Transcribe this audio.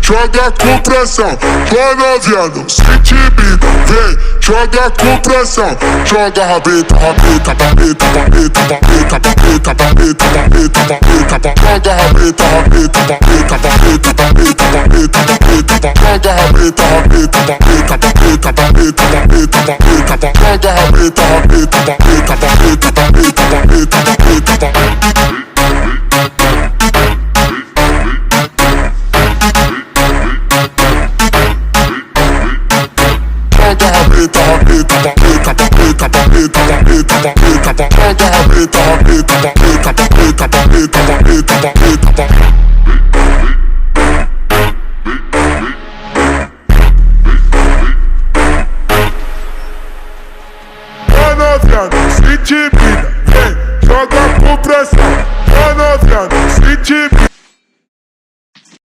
joga com pressão. Tua novinha não sente bico, vem, joga com pressão. Joga rabeta, rabeta, rabeta, rabeta, rabeta, rabeta, rabeta, rabeta, rabeta, joga rabeta, rabeta, rabeta, rabeta, rabeta, rabeta, rabeta, joga rabeta, rabeta, rabeta, rabeta, rabeta, rabeta, rabeta, joga rabeta, rabeta, rabeta, rabeta, rabeta, rabeta.